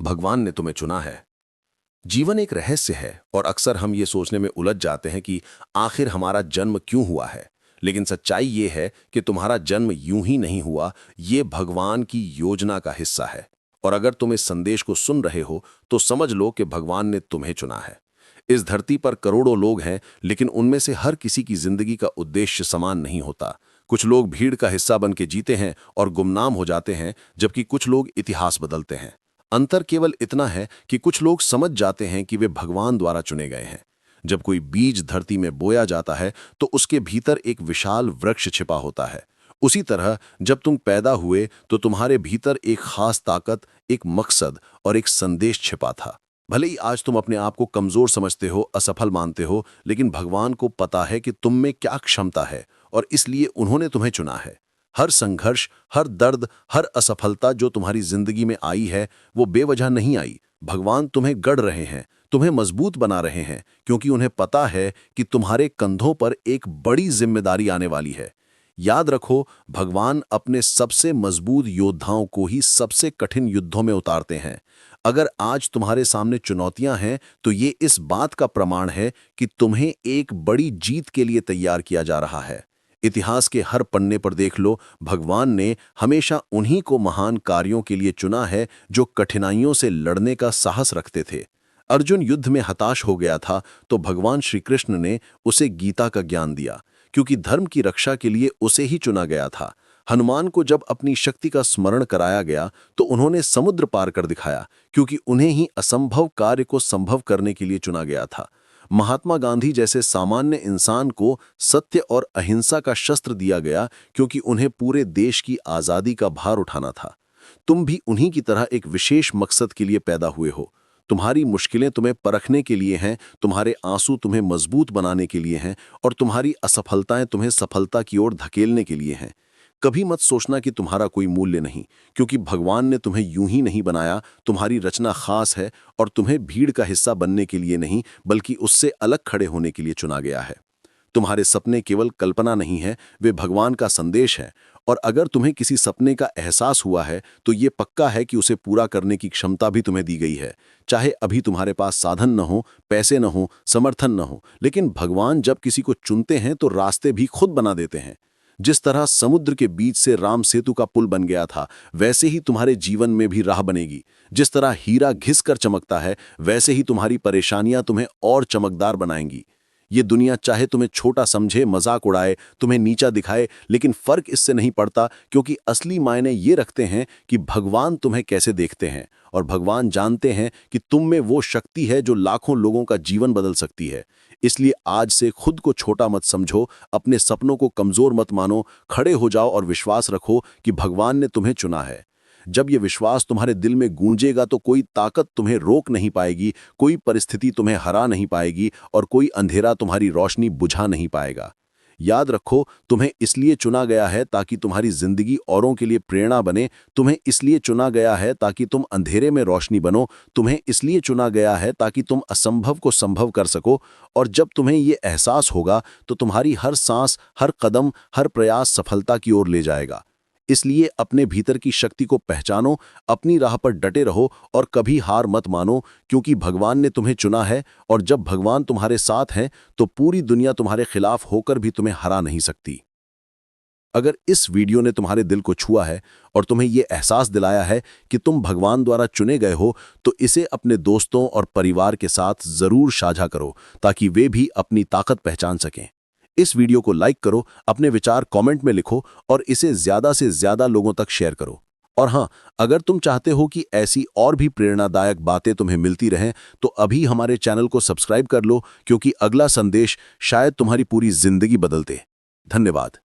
भगवान ने तुम्हें चुना है। जीवन एक रहस्य है और अक्सर हम ये सोचने में उलझ जाते हैं कि आखिर हमारा जन्म क्यों हुआ है। लेकिन सच्चाई ये है कि तुम्हारा जन्म यूं ही नहीं हुआ, ये भगवान की योजना का हिस्सा है। और अगर तुम इस संदेश को सुन रहे हो तो समझ लो कि भगवान ने तुम्हें चुना है। इस धरती पर करोड़ों लोग हैं, लेकिन उनमें से हर किसी की जिंदगी का उद्देश्य समान नहीं होता। कुछ लोग भीड़ का हिस्सा बन के जीते हैं और गुमनाम हो जाते हैं, जबकि कुछ लोग इतिहास बदलते हैं। अंतर केवल इतना है कि कुछ लोग समझ जाते हैं कि वे भगवान द्वारा चुने गए हैं। जब कोई बीज धरती में बोया जाता है तो उसके भीतर एक विशाल वृक्ष छिपा होता है। उसी तरह जब तुम पैदा हुए तो तुम्हारे भीतर एक खास ताकत, एक मकसद और एक संदेश छिपा था। भले ही आज तुम अपने आप को कमजोर समझते हो, असफल मानते हो, लेकिन भगवान को पता है कि तुम में क्या क्षमता है और इसलिए उन्होंने तुम्हें चुना है। हर संघर्ष, हर दर्द, हर असफलता जो तुम्हारी जिंदगी में आई है, वो बेवजह नहीं आई। भगवान तुम्हें गढ़ रहे हैं, तुम्हें मजबूत बना रहे हैं, क्योंकि उन्हें पता है कि तुम्हारे कंधों पर एक बड़ी जिम्मेदारी आने वाली है। याद रखो, भगवान अपने सबसे मजबूत योद्धाओं को ही सबसे कठिन युद्धों में उतारते हैं। अगर आज तुम्हारे सामने चुनौतियां हैं, तो ये इस बात का प्रमाण है कि तुम्हें एक बड़ी जीत के लिए तैयार किया जा रहा है। इतिहास के हर पन्ने पर देख लो, भगवान ने हमेशा उन्हीं को महान कार्यों के लिए चुना है जो कठिनाइयों से लड़ने का साहस रखते थे। अर्जुन युद्ध में हताश हो गया था तो भगवान श्री कृष्ण ने उसे गीता का ज्ञान दिया, क्योंकि धर्म की रक्षा के लिए उसे ही चुना गया था। हनुमान को जब अपनी शक्ति का स्मरण कराया गया तो उन्होंने समुद्र पार कर दिखाया, क्योंकि उन्हें ही असंभव कार्य को संभव करने के लिए चुना गया था। महात्मा गांधी जैसे सामान्य इंसान को सत्य और अहिंसा का शस्त्र दिया गया, क्योंकि उन्हें पूरे देश की आजादी का भार उठाना था। तुम भी उन्हीं की तरह एक विशेष मकसद के लिए पैदा हुए हो। तुम्हारी मुश्किलें तुम्हें परखने के लिए हैं, तुम्हारे आंसू तुम्हें मजबूत बनाने के लिए हैं और तुम्हारी असफलताएं तुम्हें सफलता की ओर धकेलने के लिए हैं। कभी मत सोचना कि तुम्हारा कोई मूल्य नहीं, क्योंकि भगवान ने तुम्हें यूं ही नहीं बनाया। तुम्हारी रचना खास है और तुम्हें भीड़ का हिस्सा बनने के लिए नहीं, बल्कि उससे अलग खड़े होने के लिए चुना गया है। तुम्हारे सपने केवल कल्पना नहीं है, वे भगवान का संदेश है। और अगर तुम्हें किसी सपने का एहसास हुआ है तो ये पक्का है कि उसे पूरा करने की क्षमता भी तुम्हें दी गई है। चाहे अभी तुम्हारे पास साधन न हो, पैसे न हो, समर्थन न हो, लेकिन भगवान जब किसी को चुनते हैं तो रास्ते भी खुद बना देते हैं। जिस तरह समुद्र के बीच से राम सेतु का पुल बन गया था, वैसे ही तुम्हारे जीवन में भी राह बनेगी। जिस तरह हीरा घिस कर चमकता है, वैसे ही तुम्हारी परेशानियां तुम्हें और चमकदार बनाएंगी। ये दुनिया चाहे तुम्हें छोटा समझे, मजाक उड़ाए, तुम्हें नीचा दिखाए, लेकिन फर्क इससे नहीं पड़ता, क्योंकि असली मायने ये रखते हैं कि भगवान तुम्हें कैसे देखते हैं। और भगवान जानते हैं कि तुम में वो शक्ति है जो लाखों लोगों का जीवन बदल सकती है। इसलिए आज से खुद को छोटा मत समझो, अपने सपनों को कमजोर मत मानो, खड़े हो जाओ और विश्वास रखो कि भगवान ने तुम्हें चुना है। जब ये विश्वास तुम्हारे दिल में गूंजेगा तो कोई ताकत तुम्हें रोक नहीं पाएगी, कोई परिस्थिति तुम्हें हरा नहीं पाएगी और कोई अंधेरा तुम्हारी रोशनी बुझा नहीं पाएगा। याद रखो, तुम्हें इसलिए चुना गया है ताकि तुम्हारी जिंदगी औरों के लिए प्रेरणा बने। तुम्हें इसलिए चुना गया है ताकि तुम अंधेरे में रोशनी बनो। तुम्हें इसलिए चुना गया है ताकि तुम असंभव को संभव कर सको। और जब तुम्हें ये एहसास होगा तो तुम्हारी हर सांस, हर कदम, हर प्रयास सफलता की ओर ले जाएगा। इसलिए अपने भीतर की शक्ति को पहचानो, अपनी राह पर डटे रहो और कभी हार मत मानो, क्योंकि भगवान ने तुम्हें चुना है। और जब भगवान तुम्हारे साथ हैं तो पूरी दुनिया तुम्हारे खिलाफ होकर भी तुम्हें हरा नहीं सकती। अगर इस वीडियो ने तुम्हारे दिल को छुआ है और तुम्हें यह एहसास दिलाया है कि तुम भगवान द्वारा चुने गए हो, तो इसे अपने दोस्तों और परिवार के साथ जरूर साझा करो, ताकि वे भी अपनी ताकत पहचान सकें। इस वीडियो को लाइक करो, अपने विचार कमेंट में लिखो और इसे ज्यादा से ज्यादा लोगों तक शेयर करो। और हाँ, अगर तुम चाहते हो कि ऐसी और भी प्रेरणादायक बातें तुम्हें मिलती रहें, तो अभी हमारे चैनल को सब्सक्राइब कर लो, क्योंकि अगला संदेश शायद तुम्हारी पूरी जिंदगी बदल दे। धन्यवाद।